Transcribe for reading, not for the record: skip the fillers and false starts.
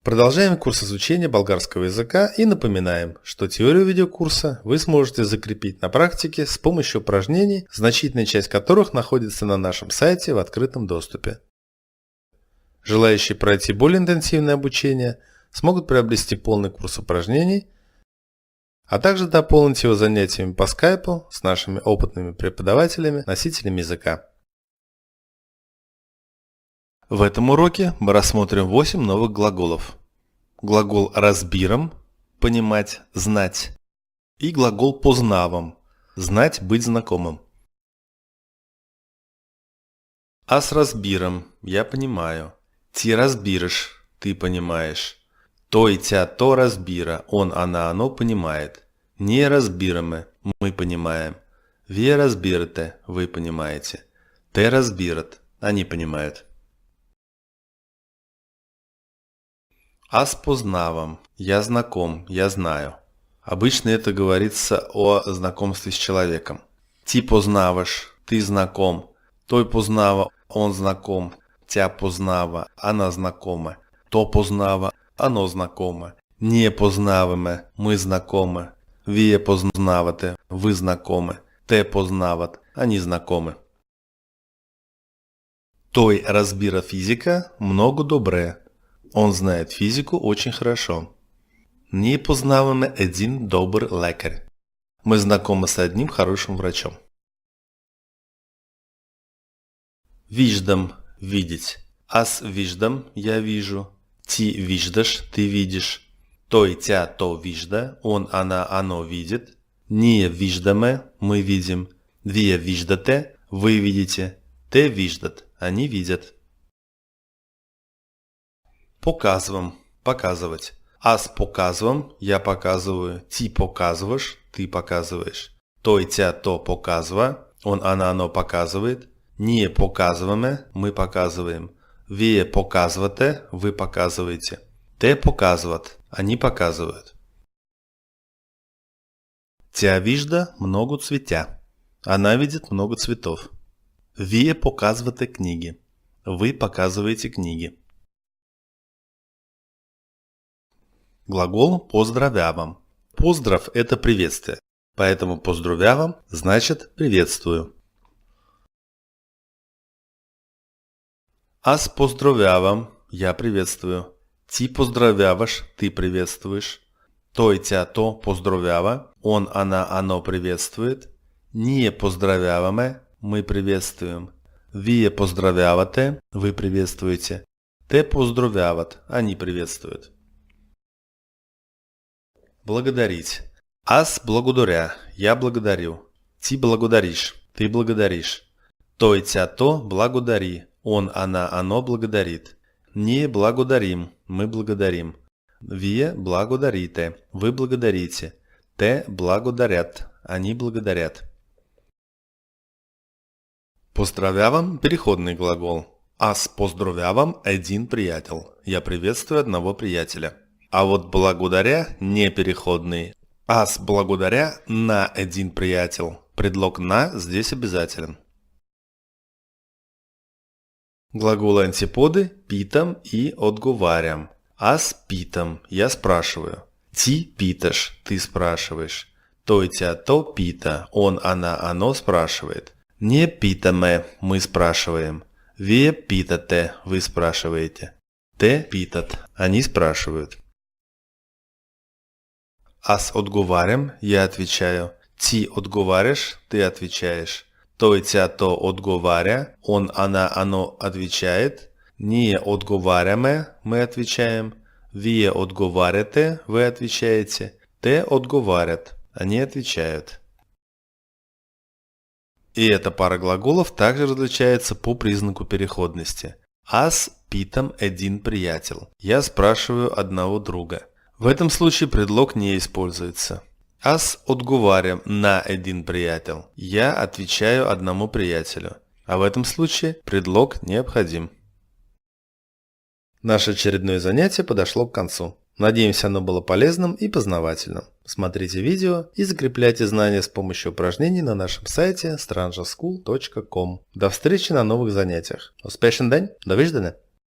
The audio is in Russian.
Продолжаем курс изучения болгарского языка и напоминаем, что теорию видеокурса вы сможете закрепить на практике с помощью упражнений, значительная часть которых находится на нашем сайте в открытом доступе. Желающие пройти более интенсивное обучение смогут приобрести полный курс упражнений, а также дополнить его занятиями по скайпу с нашими опытными преподавателями, носителями языка. В этом уроке мы рассмотрим 8 новых глаголов. Глагол разбирам – понимать, знать. И глагол познавам – знать, быть знакомым. А с разбирам – я понимаю. Ти разбираш – ты понимаешь. Той, тя, то разбира – он, она, оно понимает. Не разбираме – мы понимаем. Вие разбирате – вы понимаете. Те разбират – они понимают. Аз познавам, я знаком, я знаю. Обычно это говорится о знакомстве с человеком. Ти познаваш, ты знаком. Той познава, он знаком. Тя познава, она знакома. То познава, оно знакомо. Не познаваме, мы знакомы. Вие познавате, вы знакомы. Те познават, они знакомы. Той разбира физика много добре. Он знает физику очень хорошо. Ние познаваме един добър лекар. Мы знакомы с одним хорошим врачом. Виждам – видеть. Аз виждам – я вижу. Ти виждаш – ты видишь. Той, тя, то вижда. Он, она, оно видит. Ние виждаме – мы видим. Вие виждате – вы видите. Те виждат – они видят. Показвам – показывать. Аз показвам – я показываю. Ти показваш – ты показываешь. Той, тя, то показва. Он, она, оно показывает. Ние показваме – мы показываем. Вие показвате – вы показываете. Те показват – они показывают. Тя вижда много цветя. Она видит много цветов. Вие показвате книги. Вы показываете книги. Глагол поздравявам. Поздрав – это приветствие, поэтому поздравявам значит приветствую. Аз поздравявам – я приветствую. Ти поздравяваш – ты приветствуешь. Той, тя, то поздравява. Он, она, оно приветствует. Ние поздравяваме – мы приветствуем. Вие поздравявате – вы приветствуете. Те поздравяват – они приветствуют. Благодарить. Аз благодаря, я благодарю. Ти благодаришь, ты благодаришь. Той, тя, то благодари. Он, она, оно благодарит. Ние благодарим, мы благодарим. Вие благодарите, вы благодарите. Те благодарят, они благодарят. Поздравявам – переходный глагол. Аз поздравявам един приятел. Я приветствую одного приятеля. А вот благодаря не переходный. Аз благодаря на один приятел. Предлог на здесь обязателен. Глаголы антиподы питам и отговарям. Аз питам, я спрашиваю. Ти питаш, ты спрашиваешь. Той, тя, то пита, он, она, оно спрашивает. Не питаме, мы спрашиваем. Вие питате, вы спрашиваете. Те питат, они спрашивают. Аз отговарям, я отвечаю. Ти отговаряш, ты отвечаешь. Той, тя, то отговаря. Он, она, оно отвечает. Ние отговаряме, мы отвечаем. Вие отговаряте, вы отвечаете. Те отговарят, они отвечают. И эта пара глаголов также различается по признаку переходности. Аз питам един приятел. Я спрашиваю одного друга. В этом случае предлог не используется. Аз отговарям на един приятел. Я отвечаю одному приятелю. А в этом случае предлог необходим. Наше очередное занятие подошло к концу. Надеемся, оно было полезным и познавательным. Смотрите видео и закрепляйте знания с помощью упражнений на нашем сайте strangeschool.com. До встречи на новых занятиях. Успешен день! До виждане!